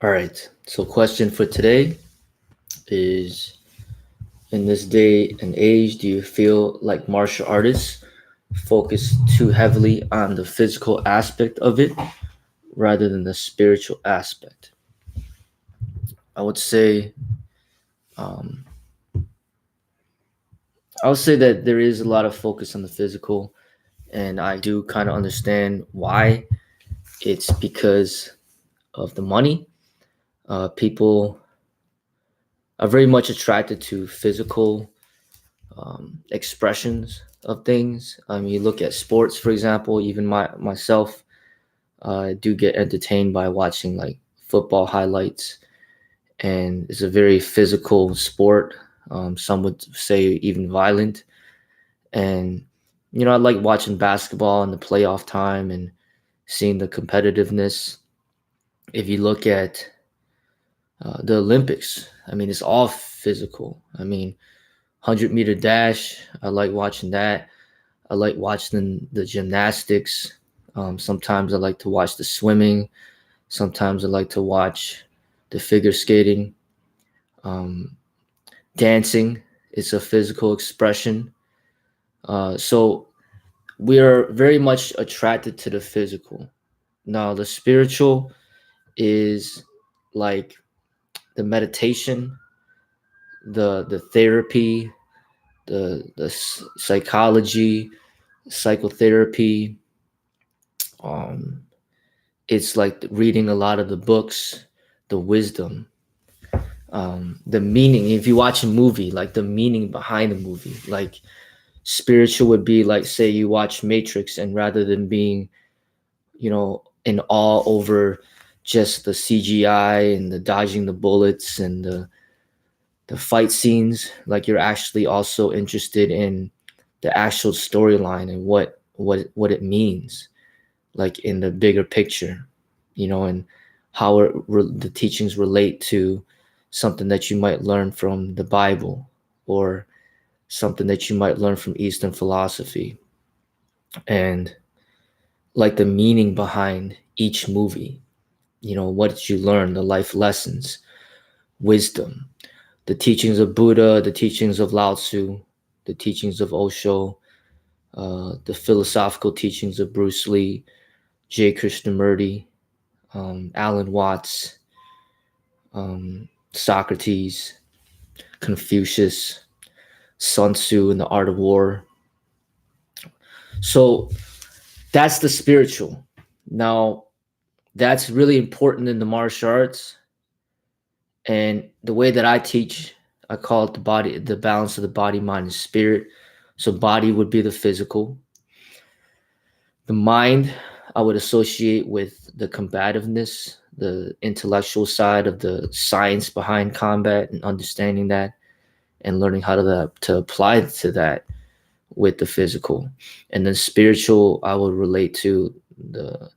All right. So, question for today is: in this day and age, do you feel like martial artists focus too heavily on the physical aspect of it rather than the spiritual aspect? I would say, um, I would say that there is a lot of focus on the physical, and I do kind of understand why. It's because of the money. People are very much attracted to physical expressions of things. You look at sports, for example. Even myself, I do get entertained by watching like football highlights, and it's a very physical sport. Some would say even violent, and I like watching basketball in the playoff time and seeing the competitiveness. If you look at the Olympics, I mean, it's all physical. I mean, 100-meter dash, I like watching that. I like watching the gymnastics. Sometimes I like to watch the swimming. Sometimes I like to watch the figure skating. Um, Dancing is a physical expression. So we are very much attracted to the physical. Now, the spiritual is like the meditation, the therapy, the psychology, psychotherapy. Um, it's like reading a lot of the books, the wisdom, the meaning. If you watch a movie, like the meaning behind the movie, like spiritual would be like, say you watch Matrix, and rather than being, in awe over just the CGI and the dodging the bullets and the fight scenes, like you're actually also interested in the actual storyline and what it means, like in the bigger picture, and how the teachings relate to something that you might learn from the Bible, or something that you might learn from Eastern philosophy, and like the meaning behind each movie. What did you learn? The life lessons, wisdom, the teachings of Buddha, the teachings of Lao Tzu, the teachings of Osho, the philosophical teachings of Bruce Lee, J. Krishnamurti, Alan Watts, Socrates, Confucius, Sun Tzu, and the Art of War. So that's the spiritual. Now, that's really important in the martial arts. And the way that I teach, I call it the balance of the body, mind, and spirit. So body would be the physical. The mind, I would associate with the combativeness, the intellectual side of the science behind combat, and understanding that and learning how to apply to that with the physical. And then spiritual, I would relate to the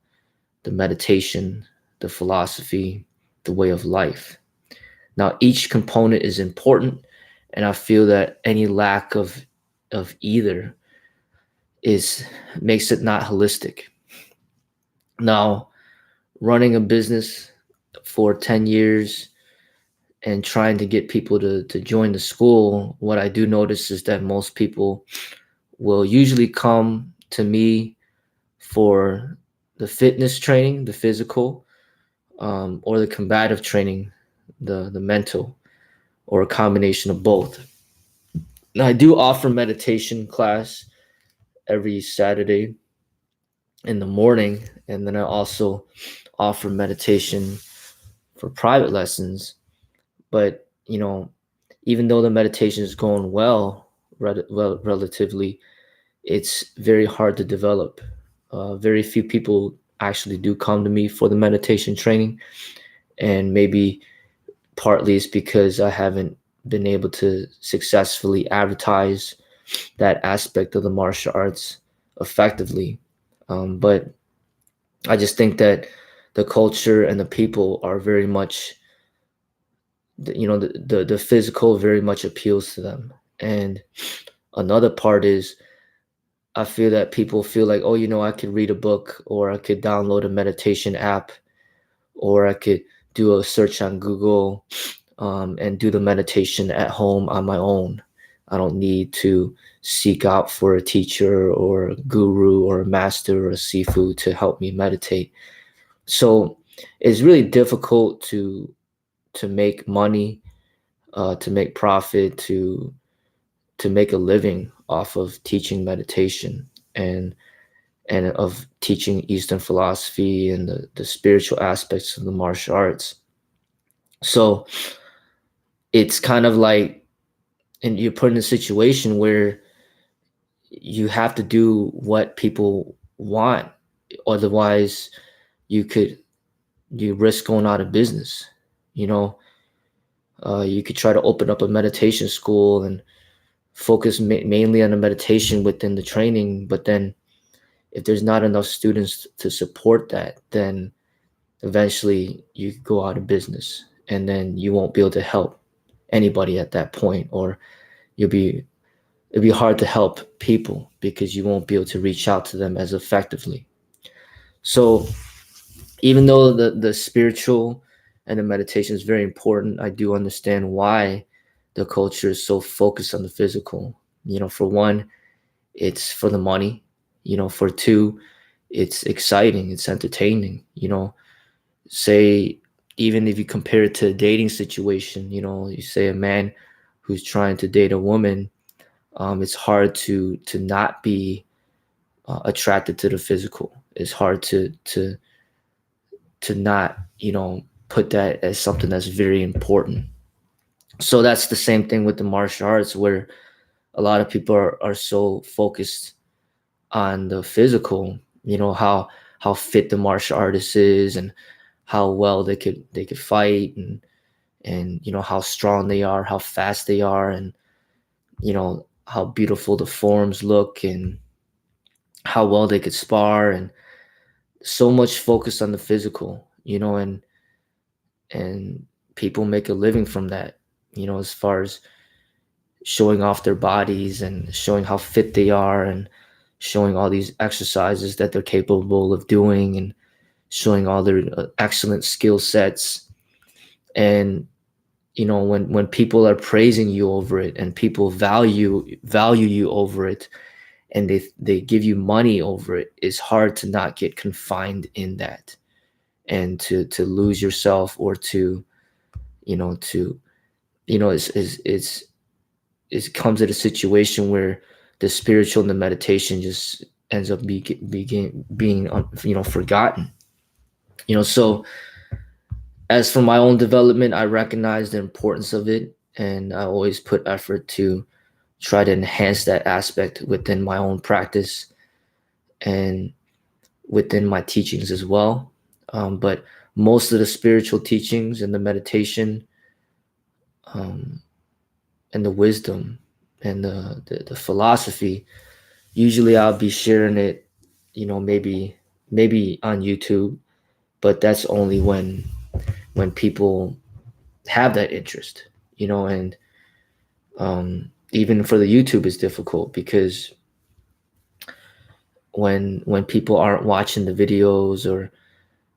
meditation, the philosophy, the way of life. Now, each component is important, and I feel that any lack of either is makes it not holistic. Now, running a business for 10 years and trying to get people to join the school, what I do notice is that most people will usually come to me for the fitness training, the physical, or the combative training, the mental, or a combination of both. Now, I do offer meditation class every Saturday in the morning, and then I also offer meditation for private lessons. But even though the meditation is going relatively, it's very hard to develop. Very few people actually do come to me for the meditation training, and maybe partly it's because I haven't been able to successfully advertise that aspect of the martial arts effectively. But I just think that the culture and the people are very much, the physical very much appeals to them. And another part is, I feel that people feel like, oh, I could read a book, or I could download a meditation app, or I could do a search on Google, and do the meditation at home on my own. I don't need to seek out for a teacher or a guru or a master or a Sifu to help me meditate. So it's really difficult to make money, to make profit, to make a living off of teaching meditation and of teaching Eastern philosophy and the spiritual aspects of the martial arts. So it's kind of like, and you're put in a situation where you have to do what people want. Otherwise, you could you risk going out of business. You know, you could try to open up a meditation school and focus mainly on the meditation within the training, but then if there's not enough students to support that, then eventually you go out of business, and then you won't be able to help anybody at that point, or you'll be it'll be hard to help people because you won't be able to reach out to them as effectively. So even though the spiritual and the meditation is very important, I do understand why the culture is so focused on the physical. For one, it's for the money. For two, it's exciting, it's entertaining. Say, even if you compare it to a dating situation, you say a man who's trying to date a woman, it's hard to not be attracted to the physical. It's hard to not put that as something that's very important. So that's the same thing with the martial arts, where a lot of people are so focused on the physical, how fit the martial artist is, and how well they could fight, and how strong they are, how fast they are, and how beautiful the forms look, and how well they could spar, and so much focus on the physical, and people make a living from that, as far as showing off their bodies and showing how fit they are, and showing all these exercises that they're capable of doing, and showing all their excellent skill sets. And when people are praising you over it, and people value you over it, and they give you money over it, it's hard to not get confined in that, and to lose yourself, or to to it comes at a situation where the spiritual and the meditation just ends up being forgotten. So as for my own development, I recognize the importance of it, and I always put effort to try to enhance that aspect within my own practice and within my teachings as well. But most of the spiritual teachings and the meditation, um, and the wisdom, and the philosophy, usually I'll be sharing it, maybe on YouTube, but that's only when people have that interest, and even for the YouTube is difficult, because when people aren't watching the videos, or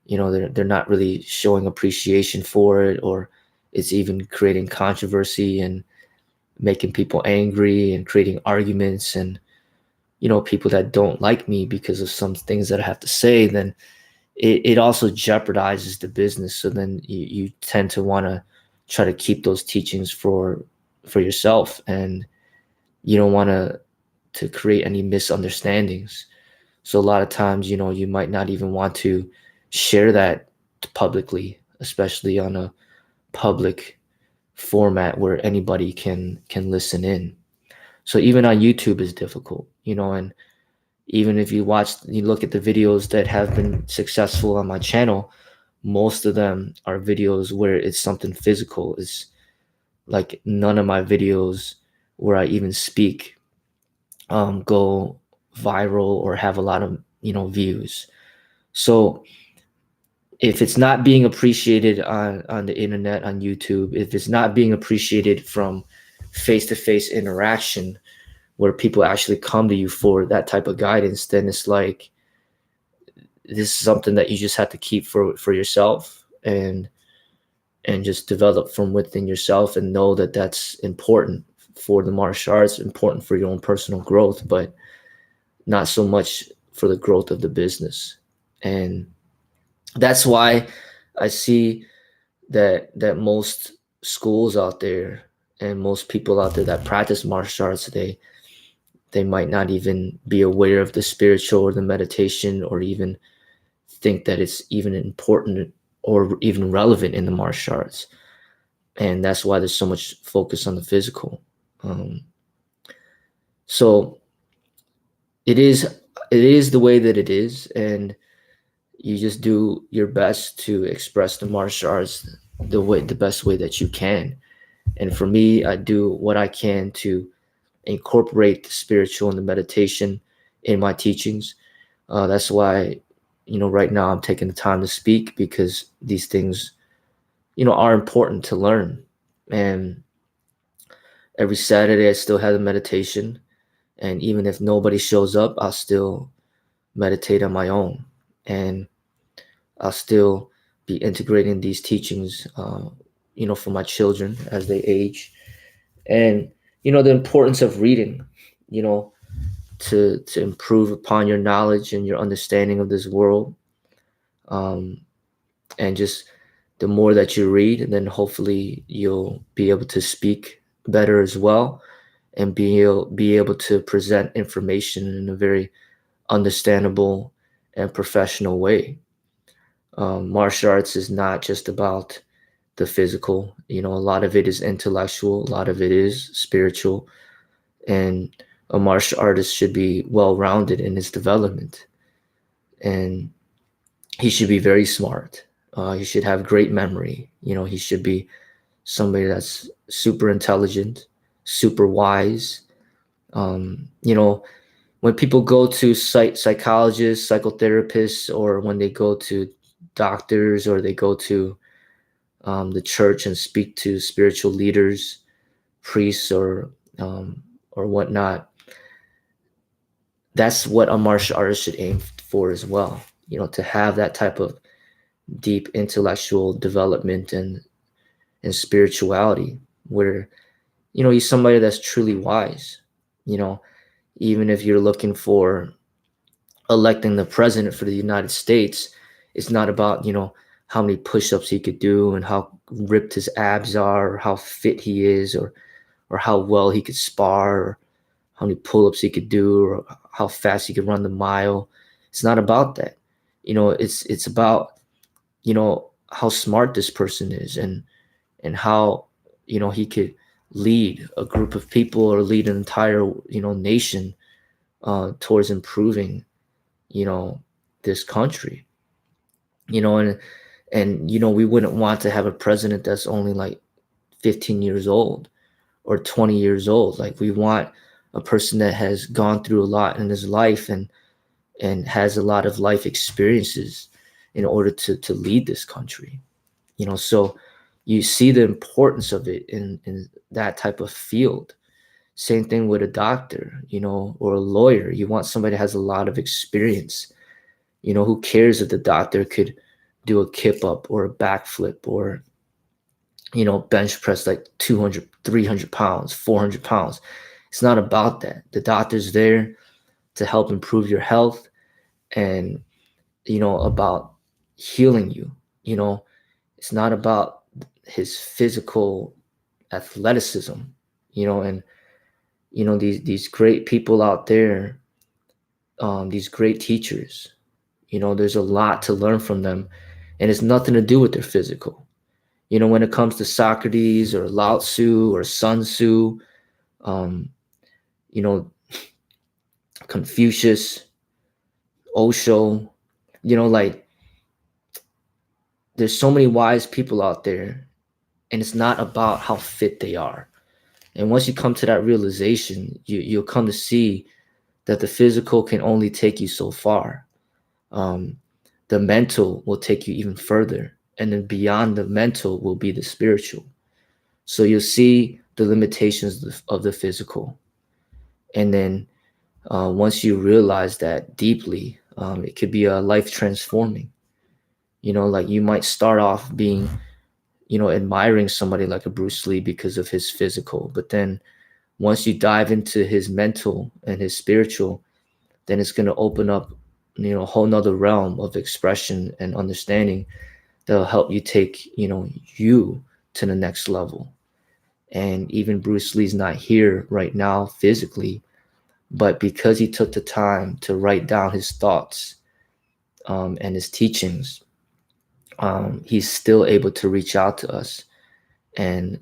they're not really showing appreciation for it, or it's even creating controversy and making people angry and creating arguments, and people that don't like me because of some things that I have to say, then it also jeopardizes the business. So then you tend to want to try to keep those teachings for yourself, and you don't want to create any misunderstandings. So a lot of times, you might not even want to share that publicly, especially on a public format where anybody can listen in. So even on YouTube is difficult, and even if you look at the videos that have been successful on my channel, most of them are videos where it's something physical. It's like none of my videos where I even speak go viral or have a lot of views. So if it's not being appreciated on the internet, on YouTube, if it's not being appreciated from face-to-face interaction where people actually come to you for that type of guidance, then it's like this is something that you just have to keep for yourself. And and just develop from within yourself, and know that that's important for the martial arts, important for your own personal growth, but not so much for the growth of the business. And that's why I see that most schools out there and most people out there that practice martial arts, they might not even be aware of the spiritual or the meditation, or even think that it's even important or even relevant in the martial arts. And that's why there's so much focus on the physical. um, so it is the way that it is, and you just do your best to express the martial arts the best way that you can. And for me, I do what I can to incorporate the spiritual and the meditation in my teachings. That's why, right now I'm taking the time to speak, because these things, are important to learn. And every Saturday I still have a meditation, and even if nobody shows up, I'll still meditate on my own, and I'll still be integrating these teachings, for my children as they age. And the importance of reading, you know, to improve upon your knowledge and your understanding of this world. Um, and just the more that you read, then hopefully you'll be able to speak better as well, and be able to present information in a very understandable and professional way. Martial arts is not just about the physical. A lot of it is intellectual, a lot of it is spiritual, and a martial artist should be well rounded in his development. And he should be very smart. He should have great memory. He should be somebody that's super intelligent, super wise. When people go to psychologists, psychotherapists, or when they go to doctors, or they go to the church and speak to spiritual leaders, priests, or whatnot, that's what a martial artist should aim for as well. To have that type of deep intellectual development and spirituality, where he's somebody that's truly wise. You know, Even if you're looking for electing the president for the United States, it's not about how many push-ups he could do, and how ripped his abs are, or how fit he is, or how well he could spar, or how many pull-ups he could do, or how fast he could run the mile. It's not about that. It's about how smart this person is, and how he could lead a group of people, or lead an entire nation towards improving this country. And we wouldn't want to have a president that's only like 15 years old or 20 years old. Like, we want a person that has gone through a lot in his life, and has a lot of life experiences in order to lead this country. So you see the importance of it in that type of field. Same thing with a doctor, or a lawyer. You want somebody that has a lot of experience. Who cares if the doctor could do a kip up or a backflip, or bench press like 200, 300 pounds, 400 pounds. It's not about that. The doctor's there to help improve your health, and about healing you. It's not about his physical athleticism. And these great people out there, these great teachers, there's a lot to learn from them, and it's nothing to do with their physical. When it comes to Socrates, or Lao Tzu, or Sun Tzu, um, you know, Confucius, Osho, like, there's so many wise people out there, and it's not about how fit they are. And once you come to that realization, you'll come to see that the physical can only take you so far. Um, the mental will take you even further, and then beyond the mental will be the spiritual. So you'll see the limitations of the physical, and then once you realize that deeply, it could be a life transforming. Like, you might start off being admiring somebody like a Bruce Lee because of his physical. But then once you dive into his mental and his spiritual, then it's going to open up, a whole nother realm of expression and understanding that'll help you take, you to the next level. And even Bruce Lee's not here right now physically, but because he took the time to write down his thoughts, and his teachings, he's still able to reach out to us and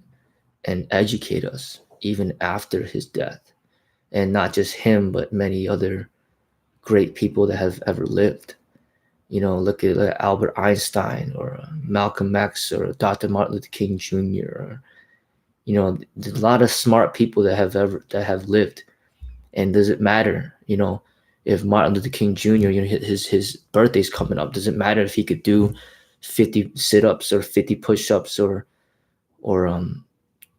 educate us even after his death. And not just him, but many other great people that have ever lived. Look at Albert Einstein or Malcolm X or Dr. Martin Luther King Jr. Or, there's a lot of smart people that have lived. And does it matter, if Martin Luther King Jr., his birthday's coming up? Does it matter if he could do 50 sit-ups or 50 push-ups or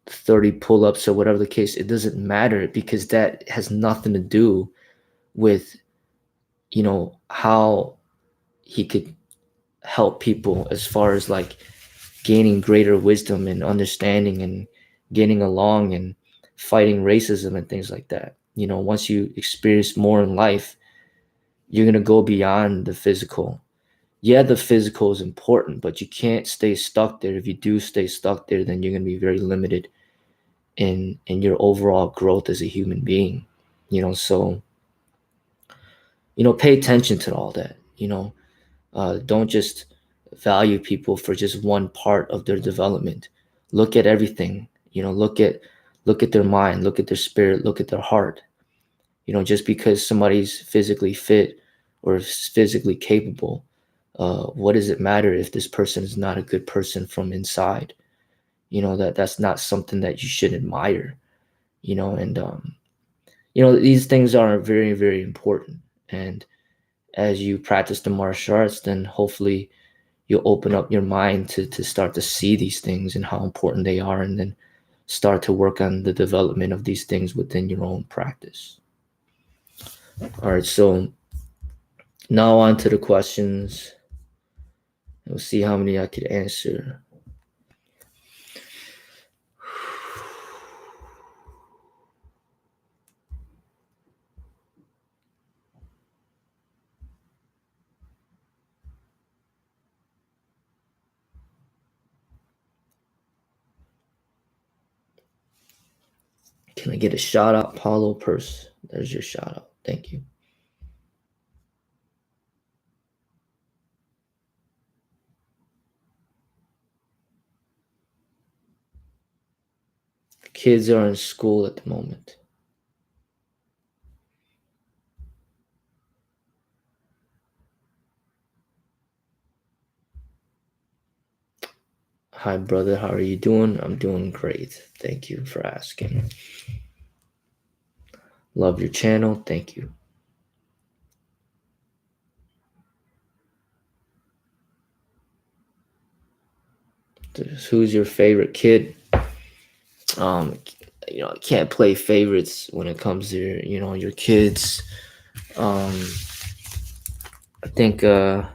30 pull-ups or whatever the case? It doesn't matter, because that has nothing to do with, how he could help people as far as like gaining greater wisdom and understanding and getting along and fighting racism and things like that. Once you experience more in life, you're going to go beyond the physical. Yeah, the physical is important, but you can't stay stuck there. If you do stay stuck there, then you're going to be very limited in your overall growth as a human being. So pay attention to all that. Don't just value people for just one part of their development. Look at everything. Look at their mind, look at their spirit, look at their heart. Just because somebody's physically fit or physically capable, what does it matter if this person is not a good person from inside? That's not something that you should admire. And these things are very, very important. And as you practice the martial arts, then hopefully you'll open up your mind to start to see these things and how important they are, and then start to work on the development of these things within your own practice. All right, so now on to the questions. We'll see how many I could answer. Can I get a shout out, Paulo Purse? There's your shout out. Thank you. The kids are in school at the moment. Hi, brother. How are you doing? I'm doing great. Thank you for asking. Love your channel. Thank you. Who's your favorite kid? I can't play favorites when it comes to your kids. I think let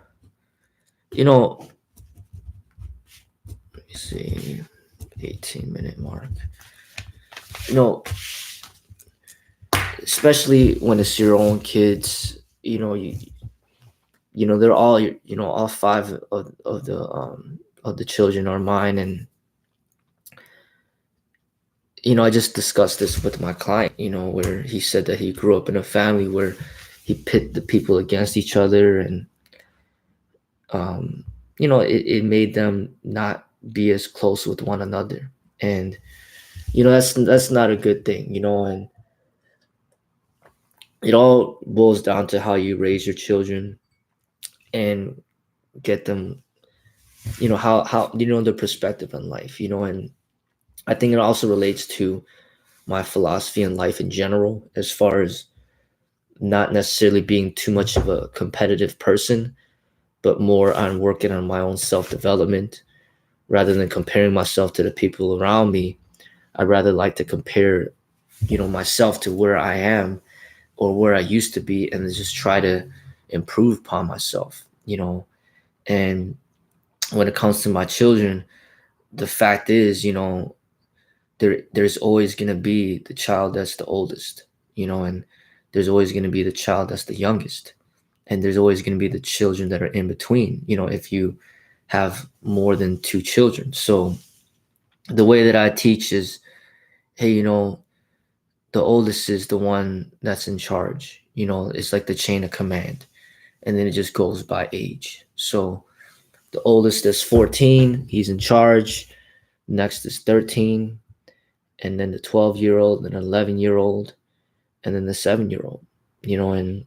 me see, 18-minute mark. Especially when it's your own kids, they're all all five of the children are mine. And I just discussed this with my client, where he said that he grew up in a family where he pit the people against each other, and it made them not be as close with one another. And that's not a good thing. And it all boils down to how you raise your children and get them, how their perspective on life, and I think it also relates to my philosophy in life in general, as far as not necessarily being too much of a competitive person, but more on working on my own self-development rather than comparing myself to the people around me. I'd rather like to compare, myself to where I am or where I used to be, and just try to improve upon myself, And when it comes to my children, the fact is, there's always going to be the child that's the oldest, and there's always going to be the child that's the youngest, and there's always going to be the children that are in between, if you have more than two children. So the way that I teach is, hey, the oldest is the one that's in charge. It's like the chain of command, and then it just goes by age. So the oldest is 14, he's in charge. Next is 13, and then the 12-year-old, and 11-year-old, and then the 7-year-old. And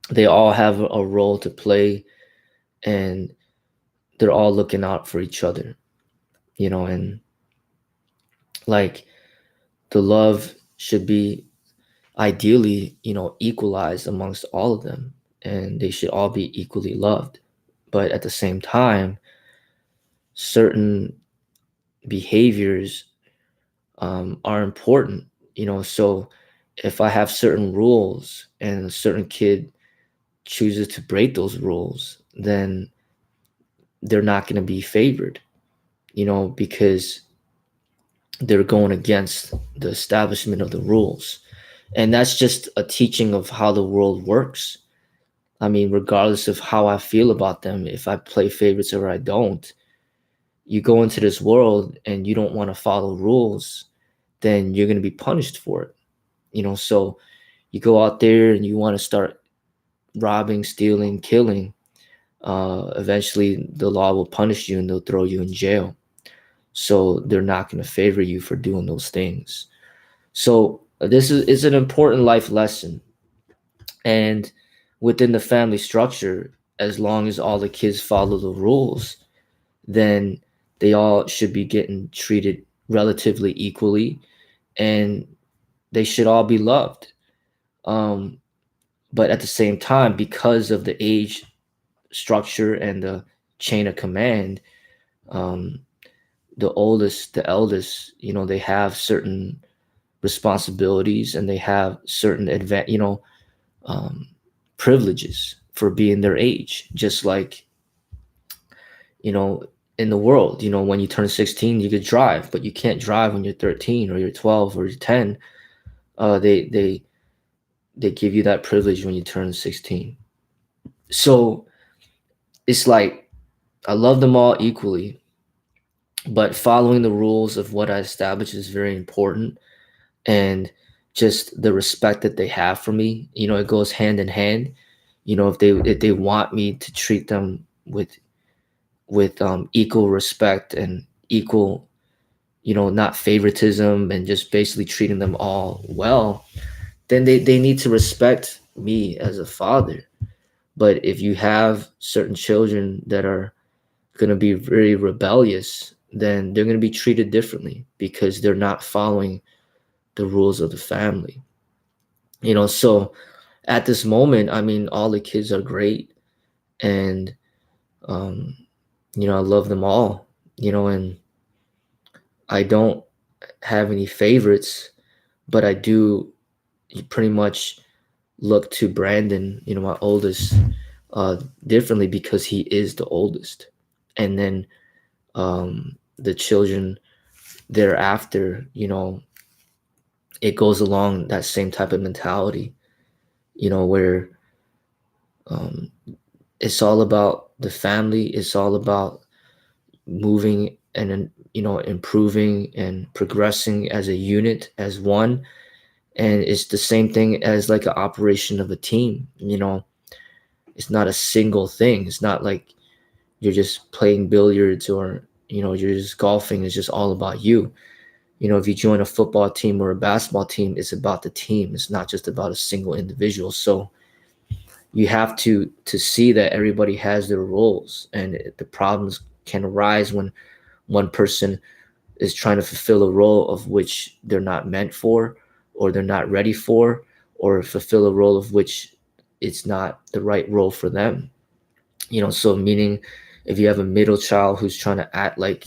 they all have a role to play, and they're all looking out for each other. And like the love should be ideally, equalized amongst all of them, and they should all be equally loved. But at the same time, certain behaviors are important, so if I have certain rules and a certain kid chooses to break those rules, then they're not going to be favored, because they're going against the establishment of the rules. And that's just a teaching of how the world works. I mean, regardless of how I feel about them, if I play favorites or I don't, you go into this world and you don't want to follow rules, then you're going to be punished for it. So you go out there and you want to start robbing, stealing, killing. Eventually the law will punish you and they'll throw you in jail. So they're not going to favor you for doing those things. So this is an important life lesson. And within the family structure, as long as all the kids follow the rules, then they all should be getting treated relatively equally, and they should all be loved. But at the same time, because of the age structure and the chain of command, um, the oldest, the eldest, they have certain responsibilities, and they have certain um, privileges for being their age. Just like, you know, in the world, when you turn 16, you could drive, but you can't drive when you're 13 or you're 12 or you're 10. They give you that privilege when you turn 16. So it's like, I love them all equally, but following the rules of what I established is very important. And just the respect that they have for me, it goes hand in hand. If they want me to treat them with equal respect and equal, not favoritism, and just basically treating them all well, then they need to respect me as a father. But if you have certain children that are going to be very rebellious, then they're going to be treated differently because they're not following the rules of the family. So at this moment, I mean, all the kids are great, and um, I love them all, and I don't have any favorites, but I do pretty much look to Brandon, my oldest, differently because he is the oldest. And then the children thereafter, it goes along that same type of mentality, where um, it's all about the family. It's all about moving and, improving and progressing as a unit, as one. And it's the same thing as like an operation of a team. It's not a single thing. It's not like you're just playing billiards, or you're just golfing. It's just all about you. If you join a football team or a basketball team, it's about the team. It's not just about a single individual. So you have to see that everybody has their roles, and the problems can arise when one person is trying to fulfill a role of which they're not meant for, or they're not ready for, or fulfill a role of which it's not the right role for them. So meaning, if you have a middle child who's trying to act like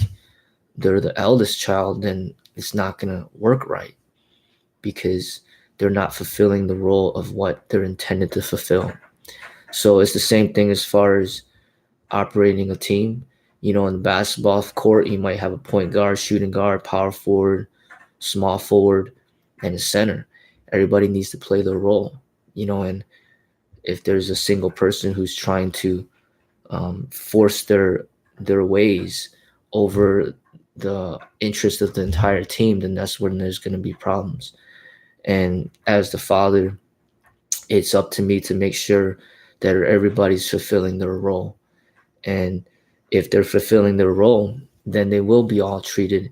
they're the eldest child, then it's not going to work right, because they're not fulfilling the role of what they're intended to fulfill. So it's the same thing as far as operating a team. In the basketball court, you might have a point guard, shooting guard, power forward, small forward, and a center. Everybody needs to play their role, and if there's a single person who's trying to force their ways over the interest of the entire team, then that's when there's going to be problems. And as the father, it's up to me to make sure that everybody's fulfilling their role. And if they're fulfilling their role, then they will be all treated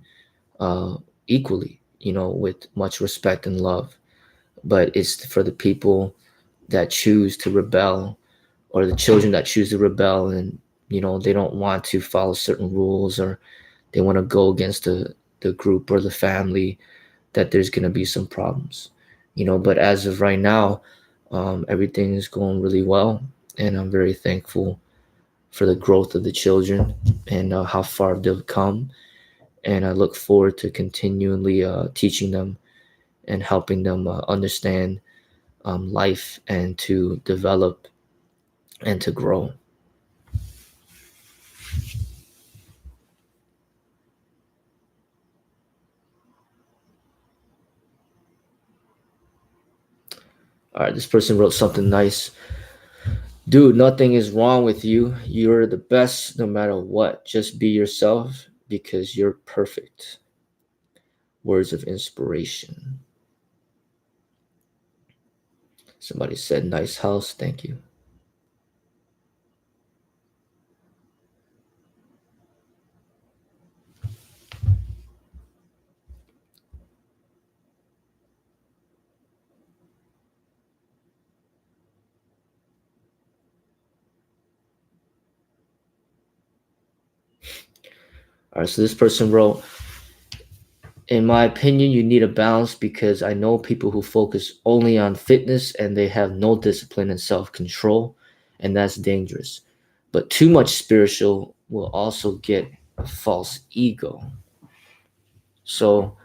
uh, equally, with much respect and love. But it's for the people that choose to rebel, or the children that choose to rebel, and they don't want to follow certain rules, or they want to go against the group or the family, that there's going to be some problems. But as of right now, everything is going really well, and I'm very thankful for the growth of the children, and how far they've come. And I look forward to continually teaching them and helping them understand life, and to develop and to grow. All right, this person wrote something nice. Dude, nothing is wrong with you. You're the best no matter what. Just be yourself because you're perfect. Words of inspiration. Somebody said, nice house. Thank you. All right, so this person wrote, in my opinion, you need a balance because I know people who focus only on fitness and they have no discipline and self control, and that's dangerous. But too much spiritual will also get a false ego. So,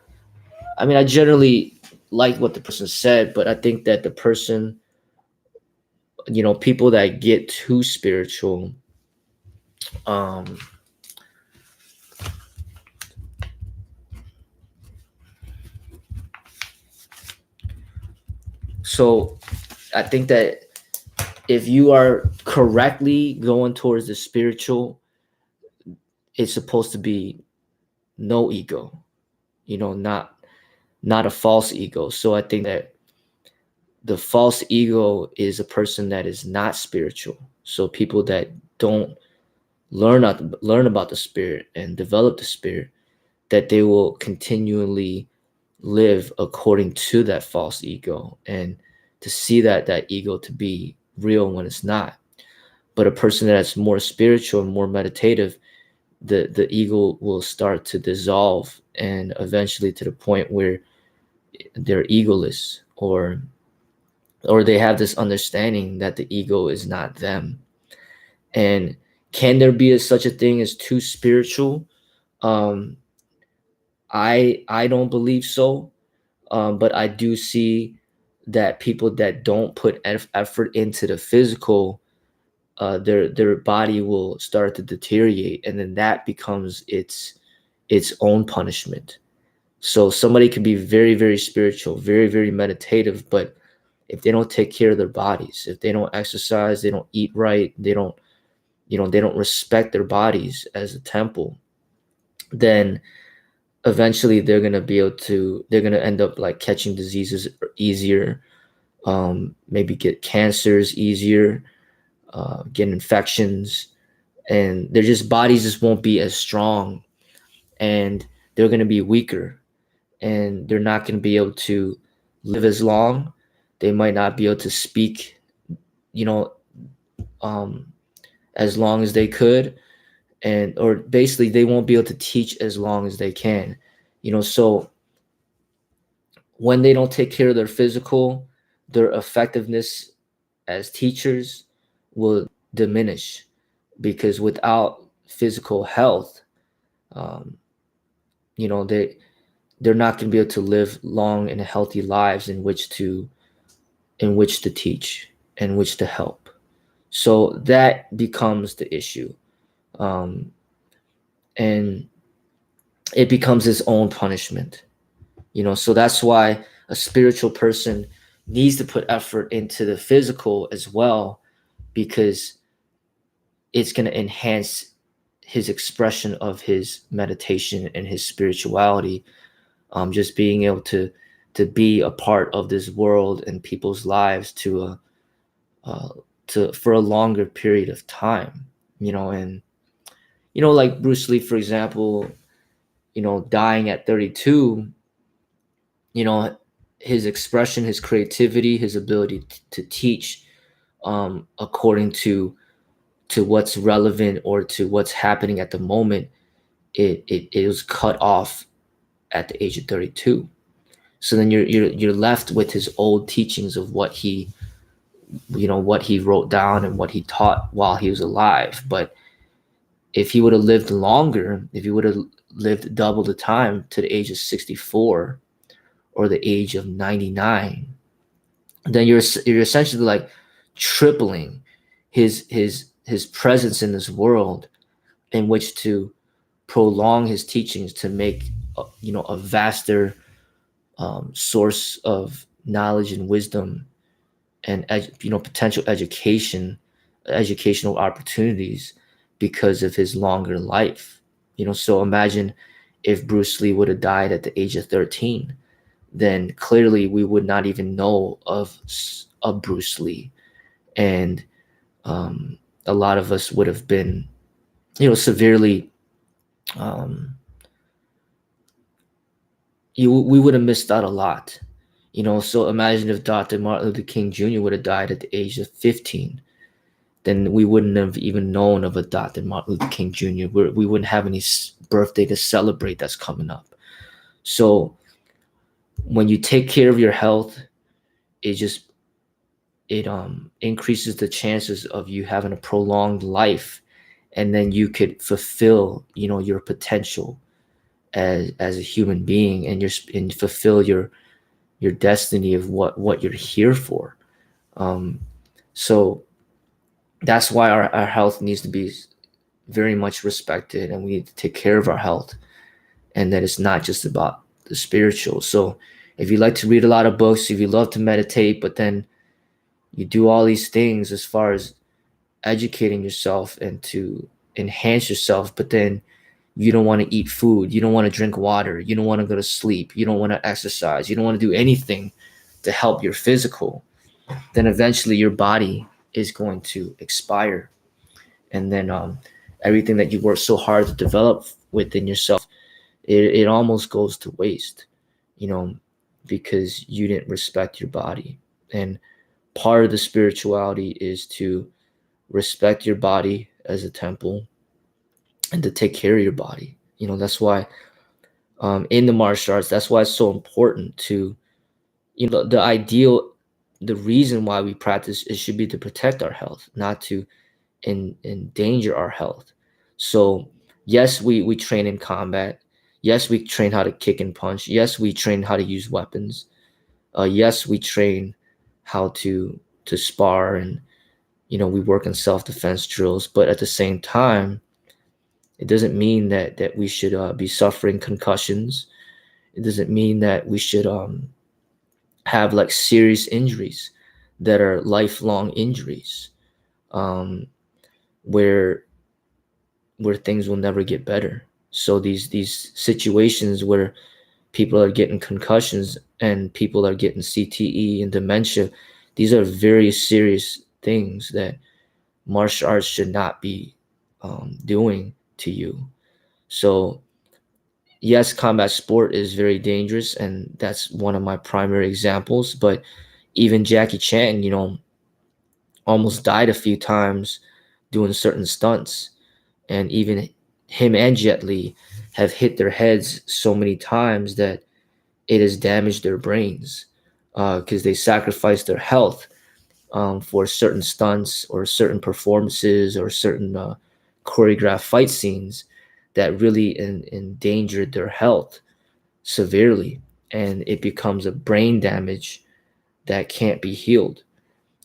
I mean, I generally like what the person said, but I think that the person, people that get too spiritual, um, so I think that if you are correctly going towards the spiritual, it's supposed to be no ego, not a false ego. So I think that the false ego is a person that is not spiritual. So people that don't learn about the spirit and develop the spirit, that they will continually live according to that false ego, and to see that ego to be real when it's not. But a person that's more spiritual and more meditative, the ego will start to dissolve, and eventually to the point where they're egoless, or they have this understanding that the ego is not them. And can there be such a thing as too spiritual? um I don't believe so. But I do see that people that don't put effort into the physical, their body will start to deteriorate, and then that becomes its own punishment. So somebody can be very, very spiritual, very, very meditative, but if they don't take care of their bodies, if they don't exercise, they don't eat right, they don't respect their bodies as a temple, then eventually they're gonna end up like catching diseases easier, maybe get cancers easier, get infections, and their just bodies just won't be as strong, and they're gonna be weaker, and they're not gonna be able to live as long. They might not be able to speak, you know, um, as long as they could, and or basically they won't be able to teach as long as they can. So when they don't take care of their physical, their effectiveness as teachers will diminish, because without physical health, um, they're not going to be able to live long and healthy lives in which to teach, in which to help. So that becomes the issue. Um, and it becomes its own punishment. So that's why a spiritual person needs to put effort into the physical as well, because it's going to enhance his expression of his meditation and his spirituality. Just being able to be a part of this world and people's lives uh, to for a longer period of time. And like Bruce Lee, for example, dying at 32, you know his expression, his creativity, his ability to teach according to what's relevant or to what's happening at the moment, it was cut off at the age of 32. So then you're left with his old teachings of what he wrote down and what he taught while he was alive. But if he would have lived longer, if he would have lived double the time to the age of 64 or the age of 99, then you're essentially like tripling his presence in this world, in which to prolong his teachings to make a vaster source of knowledge and wisdom and potential educational opportunities because of his longer life. So imagine if Bruce Lee would have died at the age of 13, then clearly we would not even know of Bruce Lee, and a lot of us would have been severely we would have missed out a lot. So imagine if Dr. Martin Luther King Jr. would have died at the age of 15, then we wouldn't have even known of a Dr. Martin Luther King Jr. We wouldn't have any birthday to celebrate that's coming up. So when you take care of your health, it increases the chances of you having a prolonged life, and then you could fulfill your potential as a human being, and fulfill your destiny of what you're here for. So that's why our health needs to be very much respected, and we need to take care of our health, and that it's not just about the spiritual. So if you like to read a lot of books, if you love to meditate, but then you do all these things as far as educating yourself and to enhance yourself, but then you don't want to eat food, you don't want to drink water, you don't want to go to sleep, you don't want to exercise, you don't want to do anything to help your physical, then eventually your body is going to expire. And then everything that you worked so hard to develop within yourself, it almost goes to waste, because you didn't respect your body. And part of the spirituality is to respect your body as a temple and to take care of your body. That's why in the martial arts, that's why it's so important to, the reason why we practice, it should be to protect our health, not to endanger our health. So yes, we train in combat. Yes, we train how to kick and punch. Yes, we train how to use weapons. Yes, we train how to spar, and we work in self-defense drills. But at the same time, it doesn't mean that we should be suffering concussions. It doesn't mean that we should have like serious injuries that are lifelong injuries, um, where things will never get better. So these situations where people are getting concussions and people are getting CTE and dementia, these are very serious things that martial arts should not be doing to you. So yes, combat sport is very dangerous, and that's one of my primary examples. But even Jackie Chan, almost died a few times doing certain stunts, and even him and Jet Li have hit their heads so many times that it has damaged their brains, because they sacrificed their health for certain stunts or certain performances or certain choreographed fight scenes that really endangered their health severely, and it becomes a brain damage that can't be healed.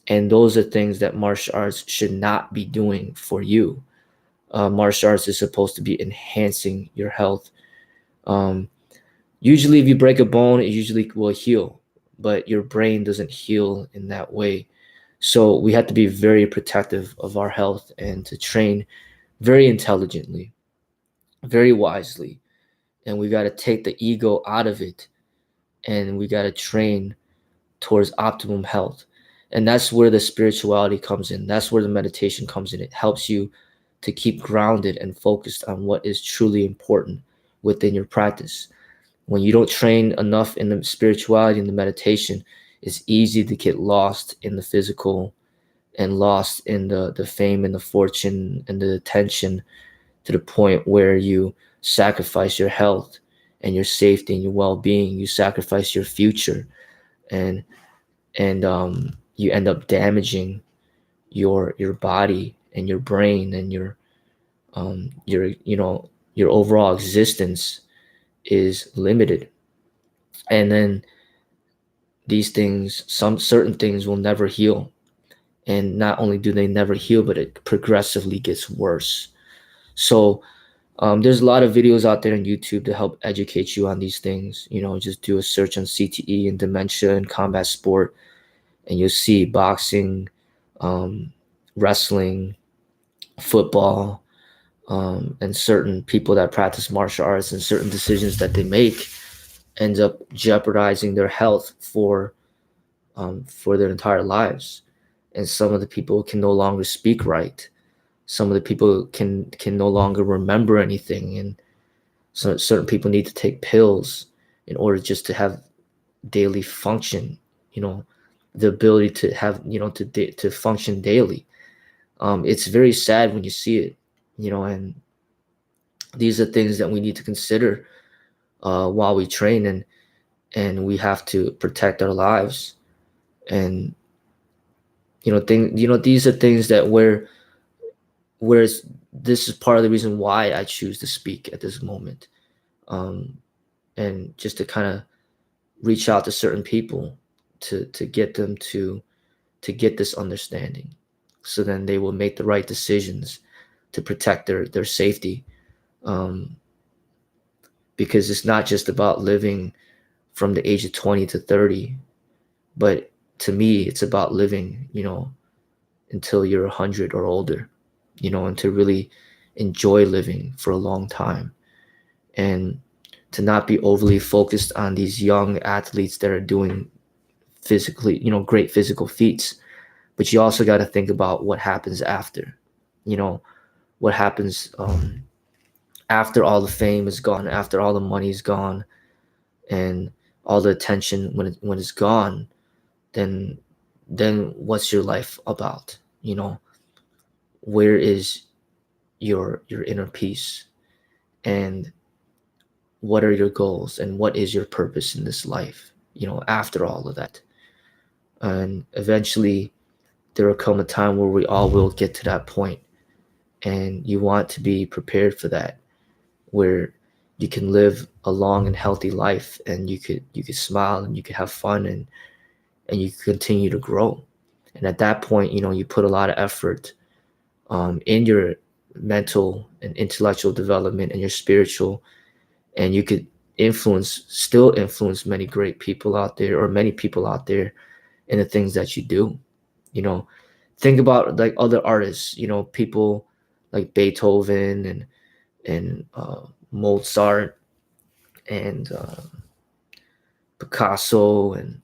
And those are things that martial arts should not be doing for you. Martial arts is supposed to be enhancing your health. Um, Usually, if you break a bone, it usually will heal, but your brain doesn't heal in that way. So we have to be very protective of our health and to train very intelligently, very wisely. And we got to take the ego out of it, and we got to train towards optimum health. And that's where the spirituality comes in. That's where the meditation comes in. It helps you to keep grounded and focused on what is truly important within your practice. When you don't train enough in the spirituality and the meditation, it's easy to get lost in the physical and lost in the fame and the fortune and the attention, to the point where you sacrifice your health and your safety and your well-being. You sacrifice your future, and you end up damaging your body and your brain and your overall existence is limited. And then these things, some certain things will never heal. And not only do they never heal, but it progressively gets worse. So there's a lot of videos out there on YouTube to help educate you on these things. Just do a search on CTE and dementia and combat sport, and you'll see boxing, um, wrestling, football, and certain people that practice martial arts, and certain decisions that they make ends up jeopardizing their health for their entire lives. And some of the people can no longer speak right. Some of the people can no longer remember anything, and so certain people need to take pills in order just to have daily function. You know, the ability to have to function daily. It's very sad when you see it. And these are things that we need to consider while we train, and we have to protect our lives. And these are things that whereas this is part of the reason why I choose to speak at this moment, um, and just to kind of reach out to certain people to get them to get this understanding, so then they will make the right decisions to protect their safety, um, because it's not just about living from the age of 20 to 30, but to me it's about living until you're 100 or older, and to really enjoy living for a long time, and to not be overly focused on these young athletes that are doing physically, great physical feats. But you also got to think about what happens after, what happens after all the fame is gone, after all the money is gone, and all the attention when it's gone. Then what's your life about? Where is your inner peace, and what are your goals, and what is your purpose in this life, after all of that? And eventually there will come a time where we all will get to that point, and you want to be prepared for that, where you can live a long and healthy life, and you could smile, and you could have fun, and you continue to grow. And at that point, you put a lot of effort in your mental and intellectual development and your spiritual, and you could still influence many great people out there, or many people out there, in the things that you do. you know think about like other artists, people like Beethoven and Mozart and Picasso and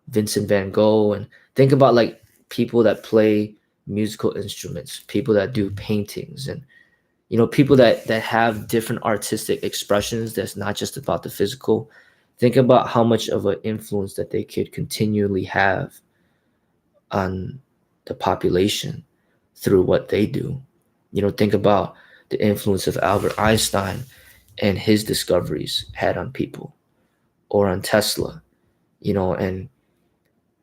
Vincent van Gogh, and think about like people that play musical instruments, people that do paintings, and people that have different artistic expressions that's not just about the physical. Think about how much of an influence that they could continually have on the population through what they do. Think about the influence of Albert Einstein and his discoveries had on people, or on Tesla, and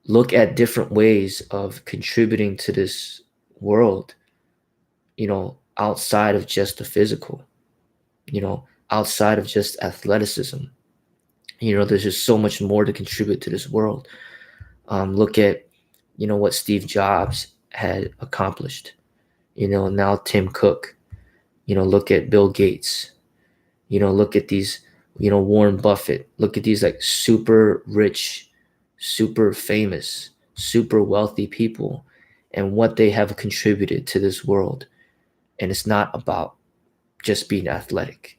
look at different ways of contributing to this world, outside of just the physical, outside of just athleticism. There's just so much more to contribute to this world. Look at, what Steve Jobs had accomplished. Now Tim Cook, Look at Bill Gates. Look at these, Warren Buffett. Look at these like super rich, super famous, super wealthy people and what they have contributed to this world. And it's not about just being athletic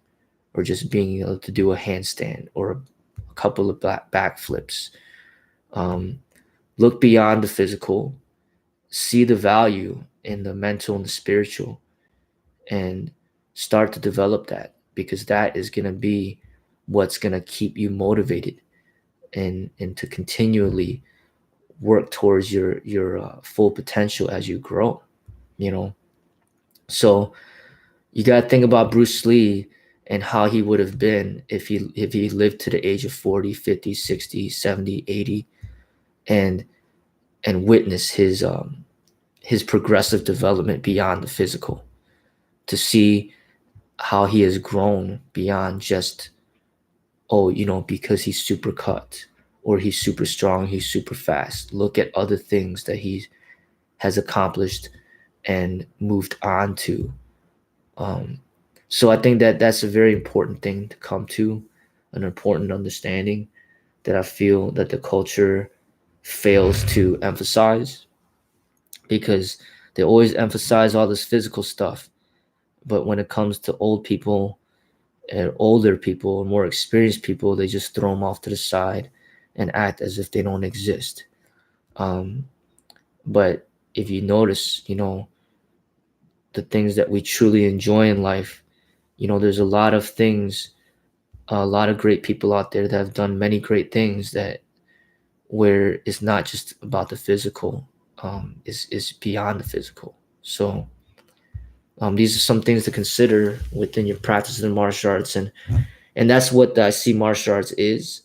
or just being able to do a handstand or a couple of backflips. Um, Look beyond the physical, see the value in the mental and the spiritual, and start to develop that, because that is going to be what's going to keep you motivated and to continually work towards your full potential as you grow. you know so you got to think about Bruce Lee and how he would have been if he lived to the age of 40, 50, 60, 70, 80, and witness his progressive development beyond the physical, to see how he has grown beyond just, oh, because he's super cut or he's super strong, he's super fast. Look at other things that he has accomplished and moved on to. Um, so I think that that's a very important thing to come to, an important understanding that I feel that the culture fails to emphasize, because they always emphasize all this physical stuff. But when it comes to old people and older people, more experienced people, they just throw them off to the side and act as if they don't exist. Um, but if you notice, the things that we truly enjoy in life, there's a lot of things, a lot of great people out there that have done many great things, that where it's not just about the physical, is beyond the physical. So these are some things to consider within your practice of the martial arts, and that's what I see martial arts is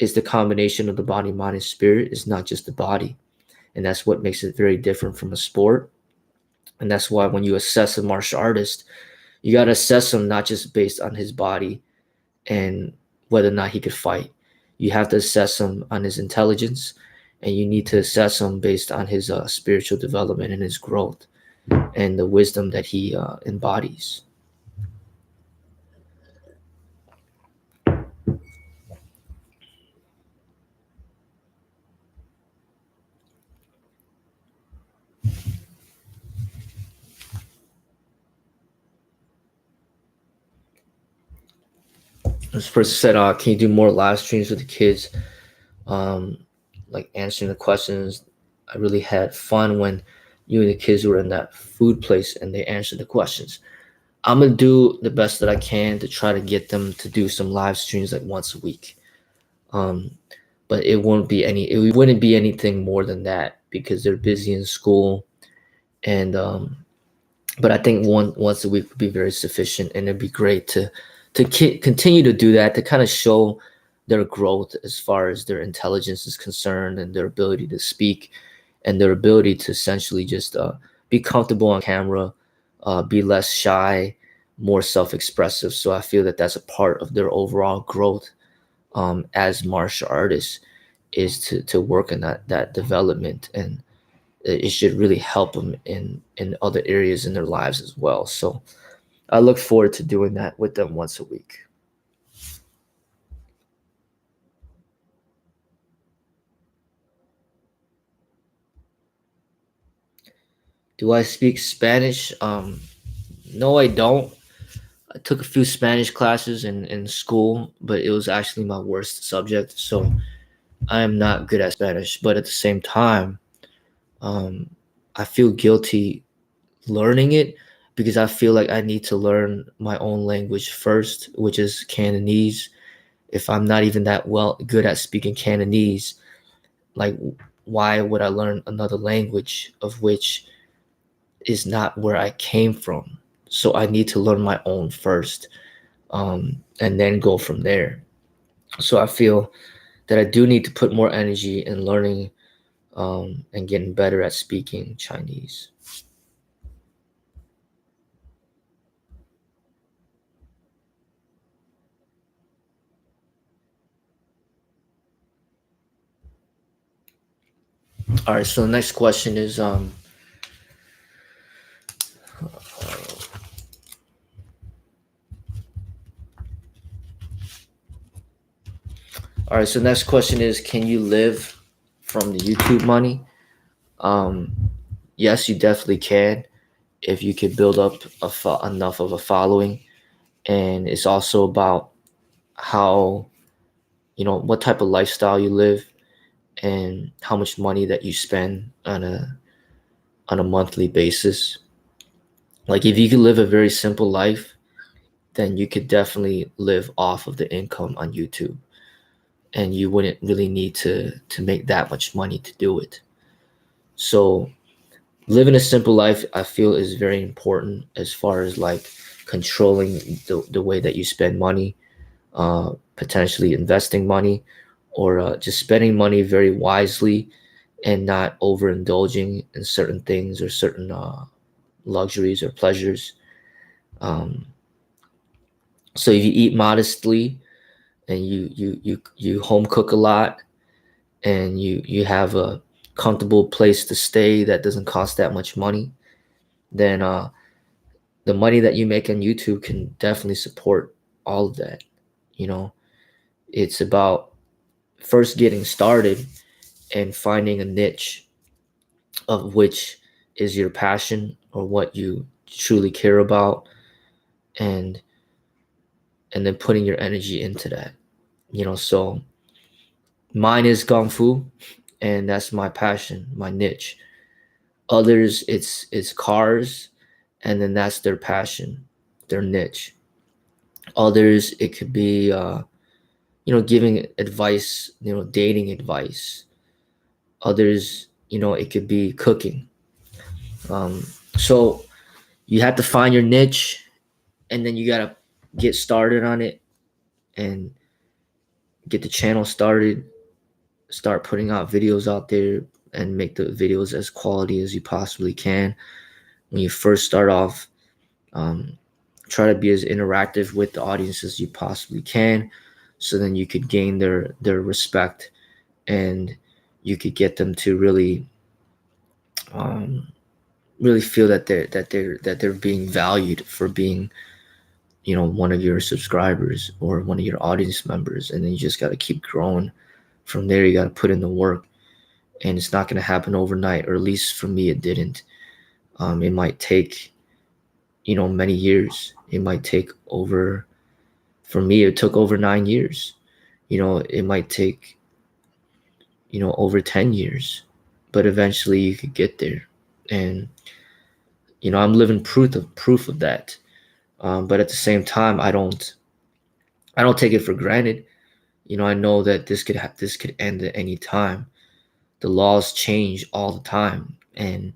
the combination of the body, mind, and spirit. It's not just the body, and that's what makes it very different from a sport. And that's why when you assess a martial artist, you got to assess him not just based on his body and whether or not he could fight. You have to assess him on his intelligence, and you need to assess him based on his spiritual development and his growth and the wisdom that he embodies. This person said, "Can you do more live streams with the kids, um, like answering the questions? I really had fun when you and the kids were in that food place and they answered the questions." I'm gonna do the best that I can to try to get them to do some live streams like once a week. Um, but it wouldn't be anything more than that, because they're busy in school, and but I think once a week would be very sufficient, and it'd be great to continue to do that, to kind of show their growth as far as their intelligence is concerned, and their ability to speak, and their ability to essentially just be comfortable on camera, be less shy, more self-expressive. So I feel that that's a part of their overall growth as martial artists, is to work on that development, and it should really help them in other areas in their lives as well. So I look forward to doing that with them once a week. Do I speak Spanish? No, I don't. I took a few Spanish classes in school, but it was actually my worst subject. So I am not good at Spanish. But at the same time, um, I feel guilty learning it, because I feel like I need to learn my own language first, which is Cantonese. If I'm not even that well good at speaking Cantonese, like, why would I learn another language of which is not where I came from? So I need to learn my own first, and then go from there. So I feel that I do need to put more energy in learning, and getting better at speaking Chinese. All right, so the next question is, All right, so next question is, can you live from the YouTube money? Um, yes, you definitely can if you could build up enough of a following. And it's also about how, what type of lifestyle you live and how much money that you spend on a monthly basis. Like if you could live a very simple life, then you could definitely live off of the income on YouTube, and you wouldn't really need to make that much money to do it. So living a simple life, I feel, is very important as far as like controlling the way that you spend money, potentially investing money, or just spending money very wisely and not overindulging in certain things or certain luxuries or pleasures. Um, so if you eat modestly and you home cook a lot and you have a comfortable place to stay that doesn't cost that much money, then the money that you make on YouTube can definitely support all of that. You know, it's about first getting started and finding a niche of which is your passion or what you truly care about, and then putting your energy into that. So mine is kung fu, and that's my passion, my niche. Others, it's cars, and then that's their passion, their niche. Others, it could be giving advice, dating advice. Others, it could be cooking. So you have to find your niche, and then you gotta get started on it and get the channel started. Start putting out videos out there and make the videos as quality as you possibly can. When you first start off, um, try to be as interactive with the audience as you possibly can, so then you could gain their respect, and you could get them to um, really feel that they're being valued for being one of your subscribers or one of your audience members. And then you just got to keep growing from there. You got to put in the work, and it's not going to happen overnight, or at least for me it didn't. It might take many years. It might take over, for me it took over 9 years. It might take over 10 years, but eventually you could get there. And I'm living proof of that. But at the same time, I don't take it for granted. I know that this could end at any time. The laws change all the time, and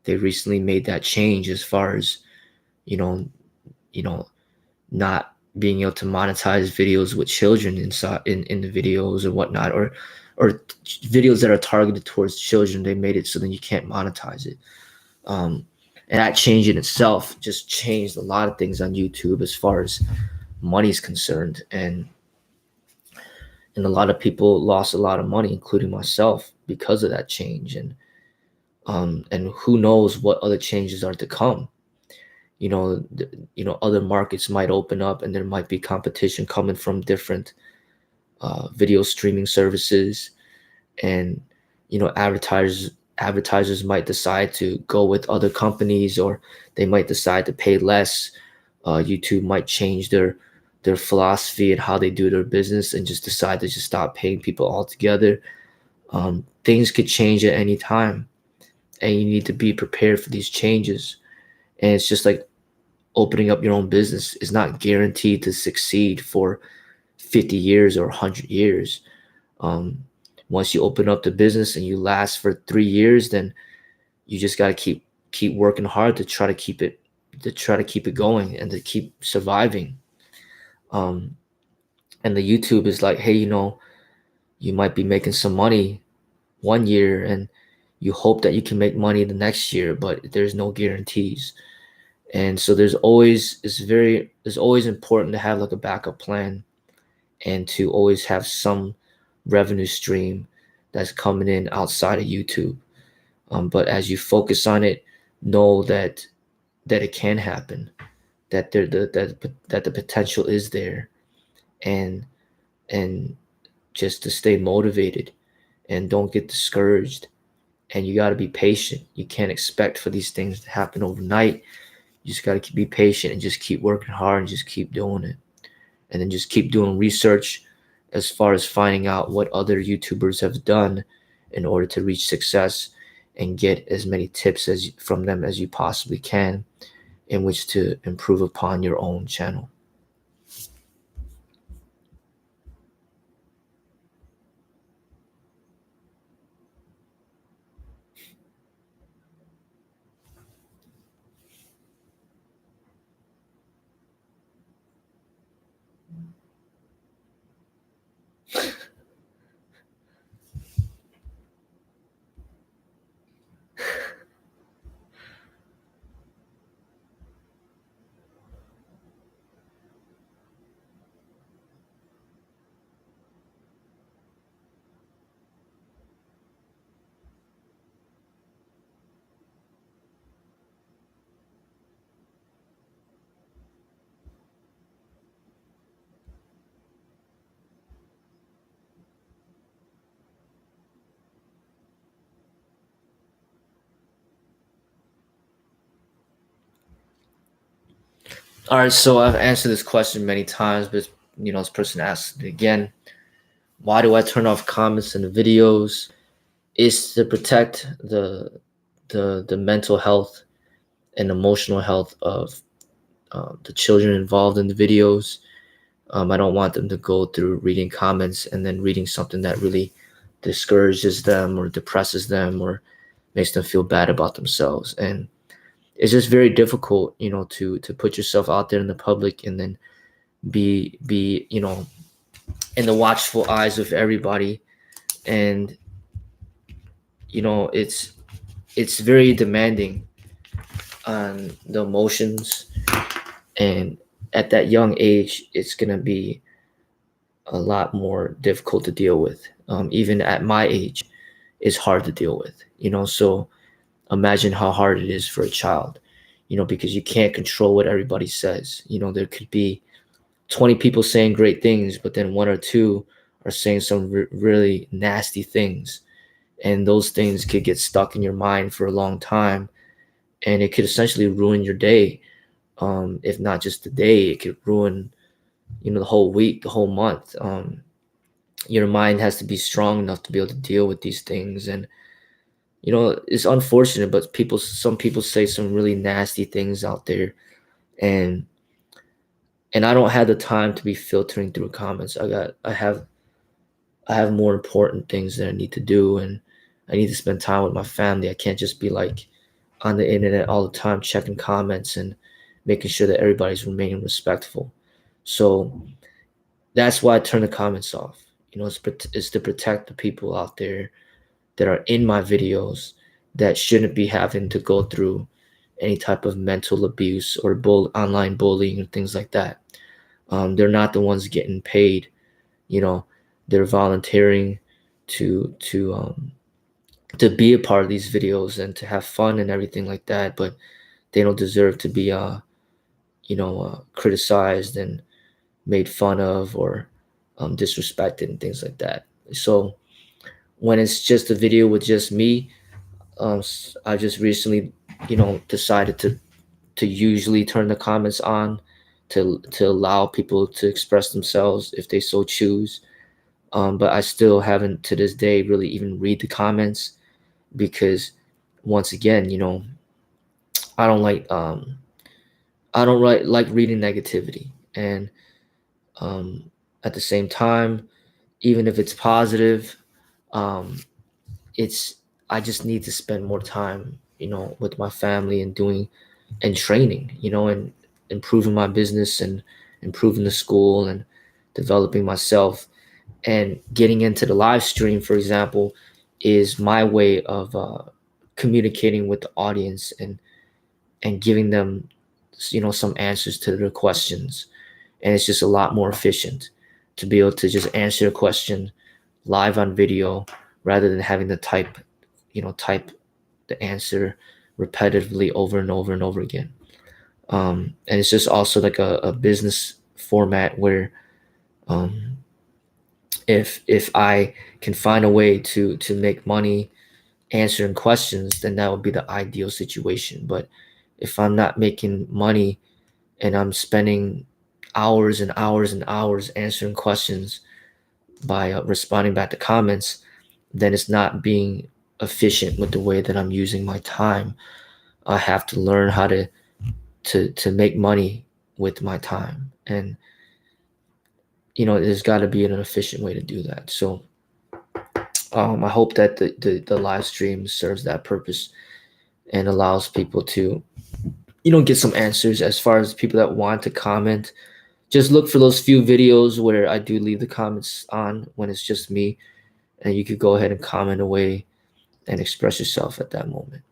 they recently made that change as far as you know you know not being able to monetize videos with children inside in the videos or whatnot, or videos that are targeted towards children. They made it so then you can't monetize it. um and that change in itself just changed a lot of things on YouTube as far as money is concerned. And a lot of people lost a lot of money, including myself, because of that change. And who knows what other changes are to come. Other markets might open up, and there might be competition coming from different video streaming services. And advertisers might decide to go with other companies, or they might decide to pay less. YouTube might change their philosophy and how they do their business, and just decide to just stop paying people altogether. Things could change at any time, and you need to be prepared for these changes. And it's just like opening up your own business is not guaranteed to succeed for 50 years or 100 years. Um, Once you open up the business and you last for 3 years, then you just got to keep working hard to try to keep it going and to keep surviving. Um, and the YouTube is like, hey, you might be making some money one year, and you hope that you can make money the next year, but there's no guarantees. And so there's always important to have like a backup plan, and to always have some revenue stream that's coming in outside of YouTube. But as you focus on it, know that it can happen, that there that the potential is there. And and just to stay motivated and don't get discouraged. And you got to be patient. You can't expect for these things to happen overnight. You just got to be patient and just keep working hard and just keep doing it. And then just keep doing research as far as finding out what other YouTubers have done in order to reach success, and get as many tips as from them as you possibly can in which to improve upon your own channel. All right, so I've answered this question many times, but this person asked it again. Why do I turn off comments in the videos? It's to protect the mental health and emotional health of the children involved in the videos. I don't want them to go through reading comments and then reading something that really discourages them or depresses them or makes them feel bad about themselves. And it's just very difficult, to put yourself out there in the public and then be in the watchful eyes of everybody. And it's very demanding on the emotions, and at that young age it's going to be a lot more difficult to deal with. Even at my age, it's hard to deal with. So imagine how hard it is for a child, because you can't control what everybody says. There could be 20 people saying great things, but then one or two are saying some really nasty things, and those things could get stuck in your mind for a long time, and it could essentially ruin your day. If not just the day, it could ruin the whole week, the whole month. Your mind has to be strong enough to be able to deal with these things. And it's unfortunate, but some people say some really nasty things out there, and I don't have the time to be filtering through comments. I have more important things that I need to do, and I need to spend time with my family. I can't just be like on the internet all the time checking comments and making sure that everybody's remaining respectful. So that's why I turn the comments off. It's to protect the people out there that are in my videos that shouldn't be having to go through any type of mental abuse or online bullying and things like that. They're not the ones getting paid. They're volunteering to be a part of these videos and to have fun and everything like that, but they don't deserve to be criticized and made fun of, or disrespected and things like that. So when it's just a video with just me, I just recently decided to usually turn the comments on to allow people to express themselves if they so choose. But I still haven't to this day really even read the comments, because once again, I don't like like reading negativity. And at the same time, even if it's positive, um, it's I just need to spend more time, with my family and doing and training, and improving my business and improving the school and developing myself. And getting into the live stream, for example, is my way of communicating with the audience and giving them some answers to their questions. And it's just a lot more efficient to be able to just answer a question live on video rather than having to type the answer repetitively over and over and over again. And it's just also like a business format where If I can find a way to make money answering questions, then that would be the ideal situation. But if I'm not making money and I'm spending hours and hours and hours answering questions by responding back to comments, then it's not being efficient with the way that I'm using my time. I have to learn how to make money with my time, and there's got to be an efficient way to do that. So I hope that the live stream serves that purpose and allows people to get some answers. As far as people that want to comment, just look for those few videos where I do leave the comments on when it's just me, and you could go ahead and comment away and express yourself at that moment.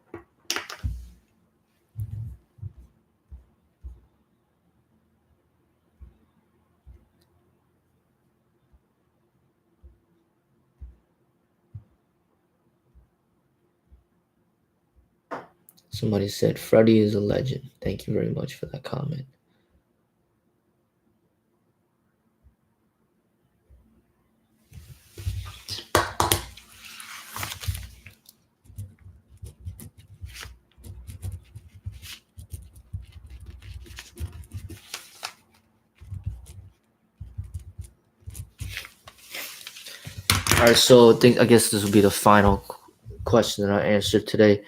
Somebody said Freddie is a legend. Thank you very much for that comment. All right, so I guess this will be the final question that I answered today.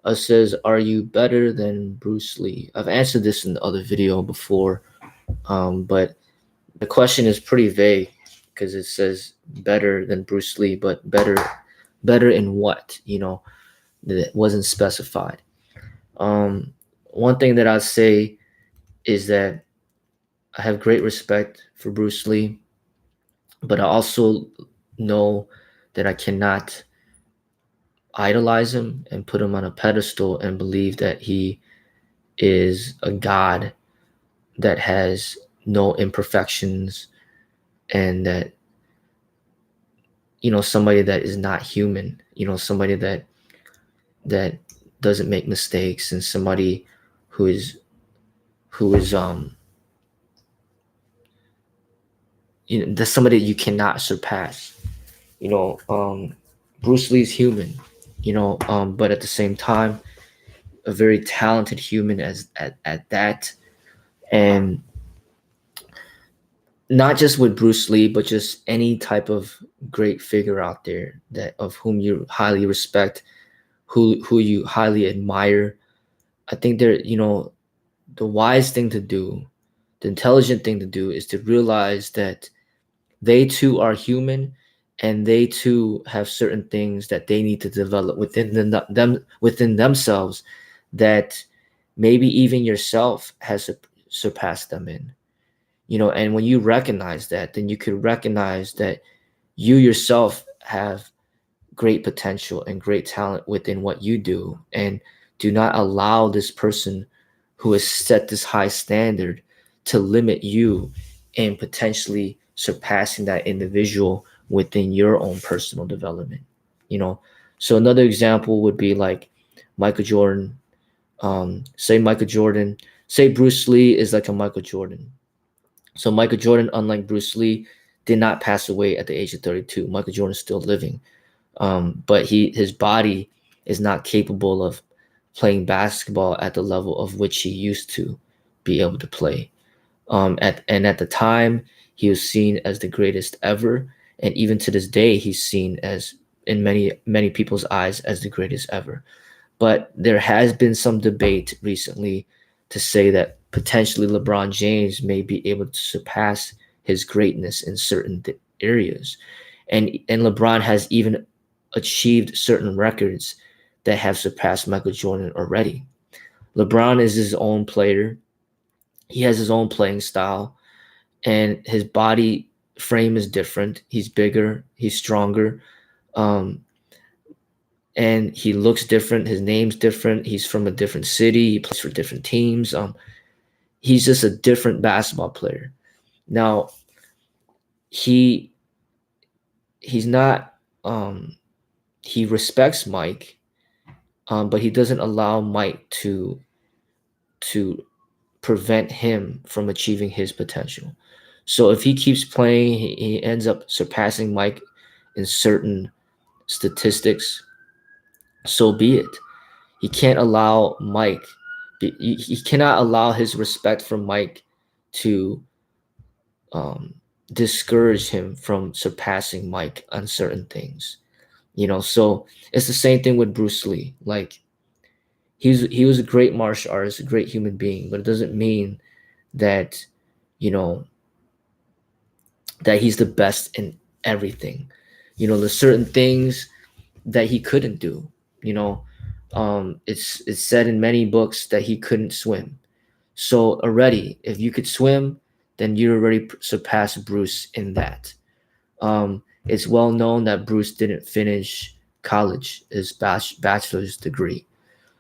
It says, "Are you better than Bruce Lee?" I've answered this in the other video before, but the question is pretty vague because it says better than Bruce Lee, but better in what? That wasn't specified. One thing that I'd say is that I have great respect for Bruce Lee, but I also know that I cannot idolize him and put him on a pedestal and believe that he is a god that has no imperfections, and that somebody that is not human, somebody that doesn't make mistakes, and somebody who is that's somebody you cannot surpass. Bruce Lee's human, but at the same time a very talented human at that. And not just with Bruce Lee, but just any type of great figure out there that of whom you highly respect, who you highly admire. I think the wise thing to do, the intelligent thing to do, is to realize that they too are human, and they too have certain things that they need to develop within themselves, that maybe even yourself has surpassed them in. And when you recognize that, then you could recognize that you yourself have great potential and great talent within what you do, and do not allow this person who has set this high standard to limit you in potentially surpassing that individual within your own personal development. So another example would be like Michael Jordan. Say Bruce Lee is like a Michael Jordan. So Michael Jordan, unlike Bruce Lee, did not pass away at the age of 32. Michael Jordan is still living, but his body is not capable of playing basketball at the level of which he used to be able to play. At the time, he was seen as the greatest ever, and even to this day, he's seen as, in many people's eyes, as the greatest ever. But there has been some debate recently to say that potentially LeBron James may be able to surpass his greatness in certain areas. And LeBron has even achieved certain records that have surpassed Michael Jordan already. LeBron is his own player. He has his own playing style, and his body frame is different. He's bigger, he's stronger, and he looks different. His name's different. He's from a different city. He plays for different teams. He's just a different basketball player. Now, he's not. He respects Mike, but he doesn't allow Mike to prevent him from achieving his potential. So if he keeps playing, he ends up surpassing Mike in certain statistics. So be it. He can't allow Mike. He cannot allow his respect for Mike to um, discourage him from surpassing Mike on certain things. So it's the same thing with Bruce Lee. Like he was a great martial artist, a great human being, but it doesn't mean that you know that he's the best in everything. There's certain things that he couldn't do. You know, it's said in many books that he couldn't swim. So already, if you could swim, then you already surpassed Bruce in that. It's well known that Bruce didn't finish college, his bachelor's degree.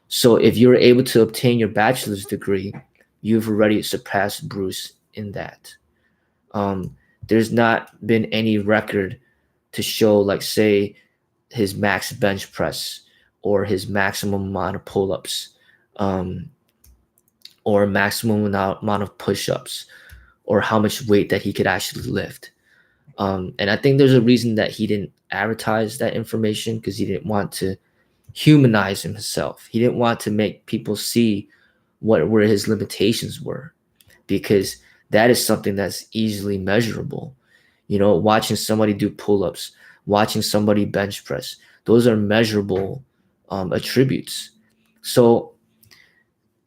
So if you're able to obtain your bachelor's degree, you've already surpassed Bruce in that. Um, there's not been any record to show, like, say, his max bench press or his maximum amount of pull-ups, um, or maximum amount of push-ups, or how much weight that he could actually lift. And I think there's a reason that he didn't advertise that information, because he didn't want to humanize himself. He didn't want to make people see where his limitations were, because that is something that's easily measurable. Watching somebody do pull-ups, watching somebody bench press, those are measurable attributes. So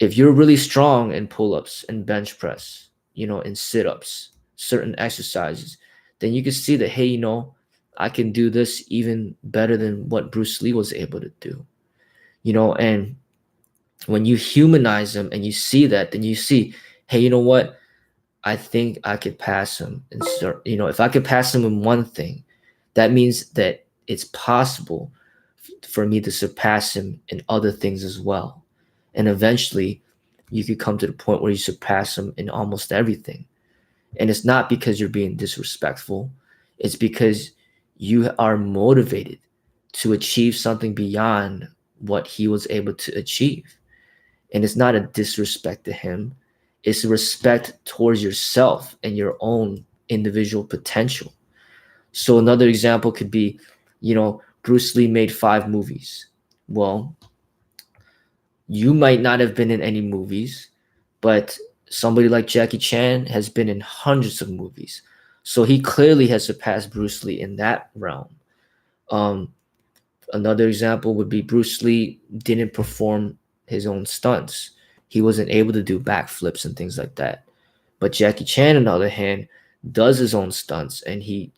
if you're really strong in pull-ups and bench press, in sit-ups, certain exercises, then you can see that, hey, I can do this even better than what Bruce Lee was able to do. And when you humanize him and you see that, then you see, hey, you know what? I think I could pass him. And if I could pass him in one thing, that means that it's possible for me to surpass him in other things as well. And eventually, you could come to the point where you surpass him in almost everything. And it's not because you're being disrespectful. It's because you are motivated to achieve something beyond what he was able to achieve. And it's not a disrespect to him. It's a respect towards yourself and your own individual potential. So another example could be, Bruce Lee made 5 movies. Well, you might not have been in any movies, but somebody like Jackie Chan has been in hundreds of movies. So he clearly has surpassed Bruce Lee in that realm. Um, Another example would be Bruce Lee didn't perform his own stunts. He wasn't able to do backflips and things like that. But Jackie Chan, on the other hand, does his own stunts, and he's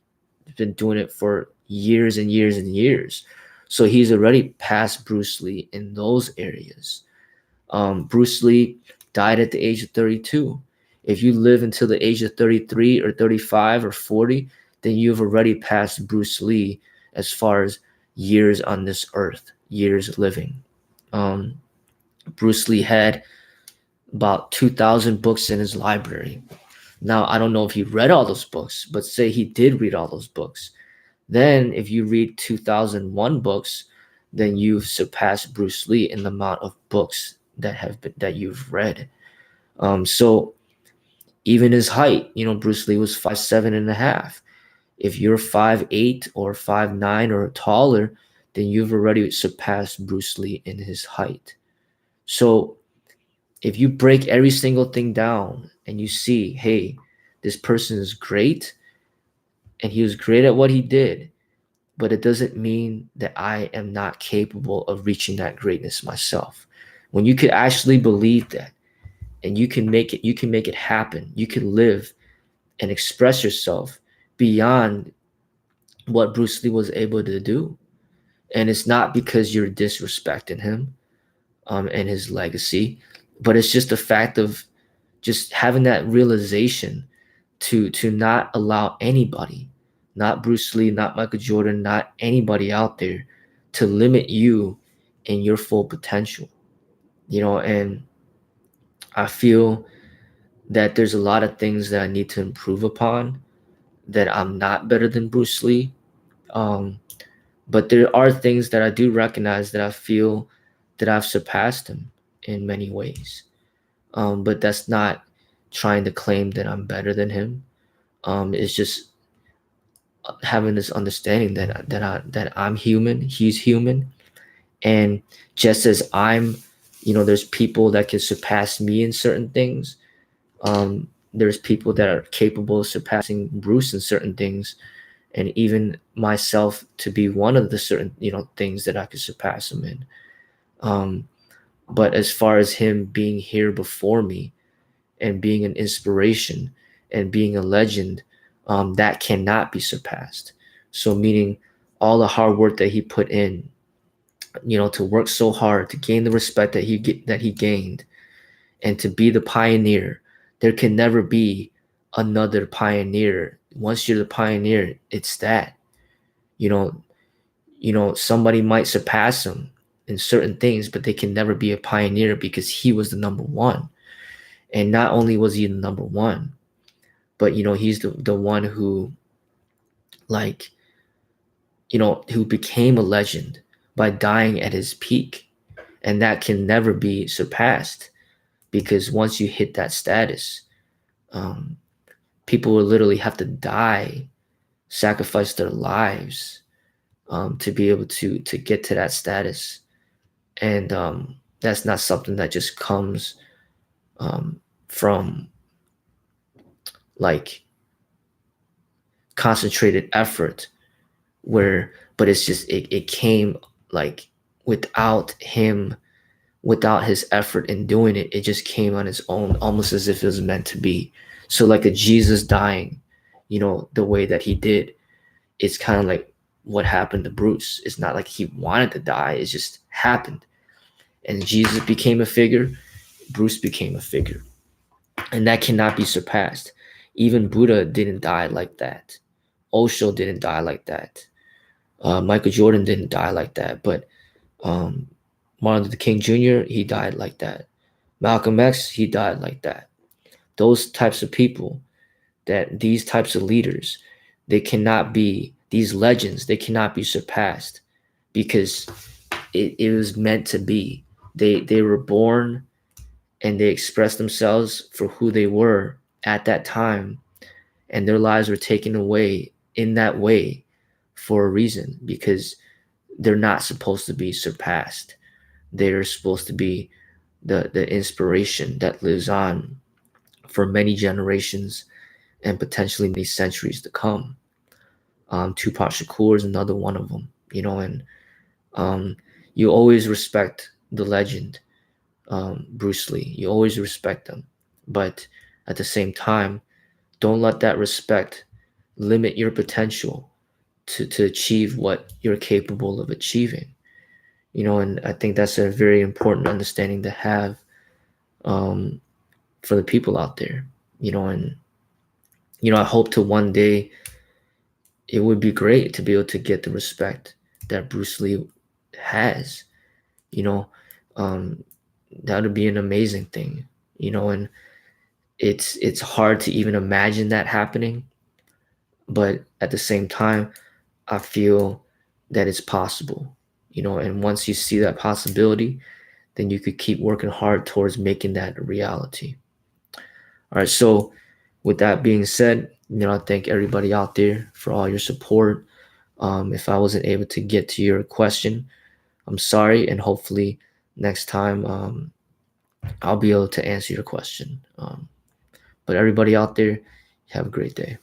been doing it for years and years and years. So he's already passed Bruce Lee in those areas. Bruce Lee died at the age of 32. If you live until the age of 33 or 35 or 40, then you've already passed Bruce Lee as far as years on this earth, years living. Um, Bruce Lee had about 2,000 books in his library. Now, I don't know if he read all those books, but say he did read all those books. Then, if you read 2001 books, then you've surpassed Bruce Lee in the amount of books that you've read. So even his height, Bruce Lee was 5'7.5". If you're 5'8" or 5'9" or taller, then you've already surpassed Bruce Lee in his height. So if you break every single thing down and you see, hey, this person is great and he was great at what he did, but it doesn't mean that I am not capable of reaching that greatness myself. When you could actually believe that, and you can make it happen, you can live and express yourself beyond what Bruce Lee was able to do. And it's not because you're disrespecting him and his legacy, but it's just the fact of just having that realization to not allow anybody, not Bruce Lee, not Michael Jordan, not anybody out there, to limit you in your full potential. And I feel that there's a lot of things that I need to improve upon, that I'm not better than Bruce Lee. Um, but there are things that I do recognize that I feel that I've surpassed him in many ways. But that's not trying to claim that I'm better than him. It's just having this understanding that I'm human, he's human, and just as I'm, there's people that can surpass me in certain things. There's people that are capable of surpassing Bruce in certain things, and even myself to be one of the certain things that I could surpass him in. Um, but as far as him being here before me and being an inspiration and being a legend, that cannot be surpassed. So meaning all the hard work that he put in, to work so hard to gain the respect that he gained, and to be the pioneer. There can never be another pioneer. Once you're the pioneer, it's that. You know, somebody might surpass him in certain things, but they can never be a pioneer because he was the number one. And not only was he the number one, but he's the one who, like, who became a legend by dying at his peak. And that can never be surpassed, because once you hit that status, um, people will literally have to die, sacrifice their lives, to be able to get to that status. And that's not something that just comes from, like, concentrated effort, but it's just it came, like, without him, without his effort in doing it. It just came on its own, almost as if it was meant to be. So like a Jesus dying, the way that he did, it's kind of like what happened to Bruce. It's not like he wanted to die, it just happened. And Jesus became a figure, Bruce became a figure. And that cannot be surpassed. Even Buddha didn't die like that. Osho didn't die like that. Michael Jordan didn't die like that. But um, Martin Luther King Jr., he died like that. Malcolm X, he died like that. Those types of people, these types of leaders, they cannot be, these legends, they cannot be surpassed, because it was meant to be. They were born, and they expressed themselves for who they were at that time, and their lives were taken away in that way for a reason, because they're not supposed to be surpassed. They're supposed to be the inspiration that lives on for many generations and potentially many centuries to come. Tupac Shakur is another one of them, and um, you always respect the legend, Bruce Lee. You always respect them, but at the same time, don't let that respect limit your potential to achieve what you're capable of achieving. And I think that's a very important understanding to have, um, for the people out there. And I hope to one day, it would be great to be able to get the respect that Bruce Lee has. You know, um, that would be an amazing thing. And it's hard to even imagine that happening, but at the same time, I feel that it's possible. And once you see that possibility, then you could keep working hard towards making that a reality. All right, so with that being said, I thank everybody out there for all your support. If I wasn't able to get to your question, I'm sorry, and hopefully next time, I'll be able to answer your question. But everybody out there, have a great day.